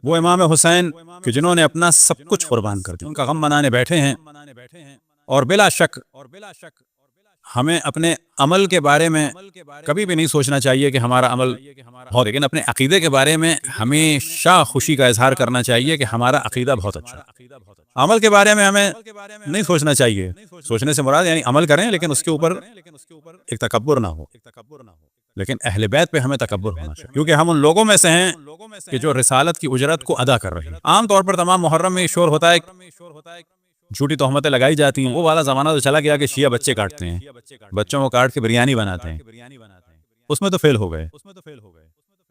وہ امام حسین کہ جنہوں نے اپنا سب کچھ قربان کر دیا، ان کا غم منانے بیٹھے ہیں، اور بلا شک ہمیں اپنے عمل کے بارے میں کبھی بھی نہیں سوچنا چاہیے کہ ہمارا عمل بہت، لیکن اپنے عقیدے کے بارے میں ہمیشہ خوشی کا اظہار کرنا چاہیے کہ ہمارا عقیدہ بہت اچھا ہے۔ عمل کے بارے میں ہمیں نہیں سوچنا چاہیے، سوچنے سے مراد یعنی عمل کریں لیکن اس کے اوپر ایک تکبر نہ ہو، لیکن اہل بیت پہ ہمیں تکبر ہونا چاہیے، کیونکہ ہم ان لوگوں میں سے ہیں کہ جو رسالت کی اجرت کو ادا کر رہے ہیں۔ عام طور پر تمام محرم میں یہ شور ہوتا ہے، جھوٹی تہمتیں لگائی جاتی ہیں، وہ والا زمانہ تو چلا گیا کہ شیعہ بچے کاٹتے ہیں، بچوں کو کاٹ کے بریانی بناتے ہیں، اس میں تو فیل ہو گئے۔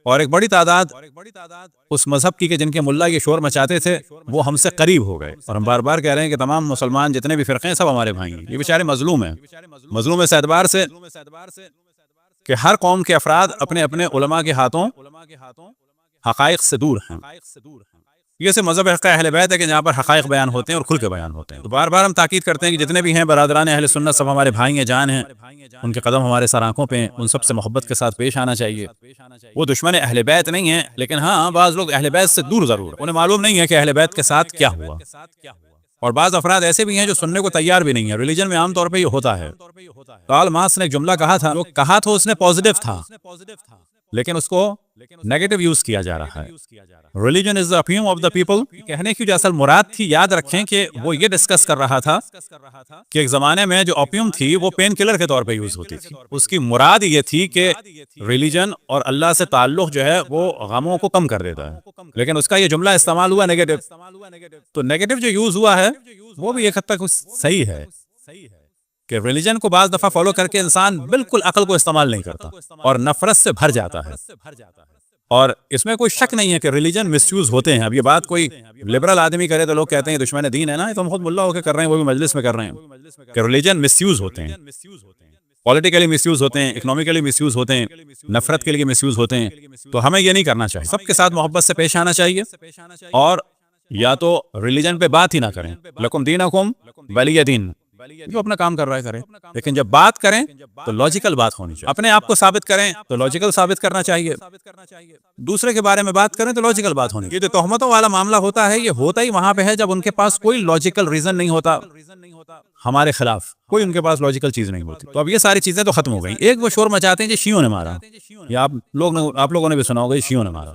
اور ایک بڑی تعداد اس مذہب کی کہ جن کے ملا یہ شور مچاتے تھے وہ ہم سے قریب ہو گئے، اور ہم بار بار کہہ رہے ہیں کہ تمام مسلمان جتنے بھی فرقے ہیں سب ہمارے بھائی ہیں۔ یہ بیچارے مظلوم ہیں، مظلوم اس اعتبار سے کہ ہر قوم کے افراد اپنے اپنے علماء کے ہاتھوں حقائق سے دور ہیں۔ یہ سے مذہب حق اہل بیت ہے کہ جہاں پر حقائق بیان ہوتے ہیں اور کھل کے بیان ہوتے ہیں۔ تو بار بار ہم تاکید کرتے ہیں کہ جتنے بھی ہیں برادران اہل سنت سب ہمارے بھائی ہیں، جان ہیں، ان کے قدم ہمارے سر آنکھوں پہ ہیں، ان سب سے محبت کے ساتھ پیش آنا چاہیے۔ وہ دشمن اہل بیت نہیں ہیں، لیکن ہاں بعض لوگ اہل بیت سے دور ضرور ہیں، انہیں معلوم نہیں ہے کہ اہل بیت کے ساتھ کیا ہوا، اور بعض افراد ایسے بھی ہیں جو سننے کو تیار بھی نہیں ہیں۔ ریلیجن میں عام طور پہ یہ ہوتا ہے۔ کارل مارکس نے ایک جملہ کہا تھا، وہ کہا تو اس نے پازیٹیو تھا لیکن اس کو نیگیٹو یوز کیا جا رہا ہے۔ Religion is the opium of the people, کہنے کی جو اصل مراد تھی، یاد رکھیں کہ وہ یہ ڈسکس کر رہا تھا کہ ایک زمانے میں جو اوپیم تھی وہ پین کلر کے طور پہ یوز ہوتی تھی۔ اس کی مراد یہ تھی کہ ریلیجن اور اللہ سے تعلق جو ہے وہ غموں کو کم کر دیتا ہے، لیکن اس کا یہ جملہ استعمال ہوا نیگیٹو، تو نیگیٹو جو یوز ہوا ہے وہ بھی ایک حد تک صحیح ہے کہ ریلیجن کو بعض دفعہ فالو کر کے انسان بالکل عقل کو استعمال نہیں کرتا اور نفرت سے بھر جاتا ہے، اور اس میں کوئی شک نہیں ہے کہ ریلیجن مس یوز ہوتے ہیں۔ اب یہ بات کوئی لبرل آدمی کرے تو لوگ کہتے ہیں دشمن دین ہے نا، یہ تو خود ملا ہو کے کر رہے ہیں، وہ بھی مجلس میں کر رہے ہیں کہ ریلیجن مس یوز ہوتے ہیں، پولیٹیکلی مس یوز ہوتے ہیں، اکنامکلی مس یوز ہوتے ہیں، نفرت کے لیے مس یوز ہوتے ہیں۔ تو ہمیں یہ نہیں کرنا چاہیے، سب کے ساتھ محبت سے پیش آنا چاہیے، اور یا تو ریلیجن پہ بات ہی نہ کریں، لکم دینکم ولی دین، جو اپنا کام کر رہا ہے کریں، لیکن جب بات کریں تو لاجیکل بات ہونی چاہیے۔ اپنے آپ کو ثابت کریں تو لاجیکل ثابت کرنا چاہیے، دوسرے کے بارے میں بات کریں تو لاجیکل بات ہونی چاہیے۔ یہ جو تہمتوں والا معاملہ ہوتا ہے یہ ہوتا ہی وہاں پہ ہے جب ان کے پاس کوئی لاجیکل ریزن نہیں ہوتا ہمارے خلاف، کوئی ان کے پاس لاجیکل چیز نہیں ہوتی۔ تو اب یہ ساری چیزیں تو ختم ہو گئیں۔ ایک وہ شور مچاتے ہیں کہ شیعوں نے مارا، یا آپ لوگوں نے بھی سنا ہوگا شیعوں نے مارا،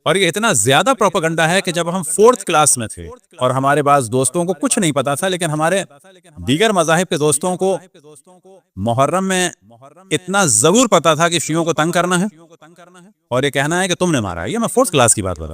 اور یہ اتنا زیادہ پروپیگنڈا ہے کہ جب ہم 4th کلاس میں تھے اور ہمارے بعض دوستوں کو کچھ نہیں پتا تھا، لیکن ہمارے دیگر مذاہب کے دوستوں کو محرم میں اتنا ضرور پتا تھا کہ شیعوں کو تنگ کرنا ہے اور یہ کہنا ہے کہ تم نے مارا ہے۔ یہ میں 4th کلاس کی بات بتا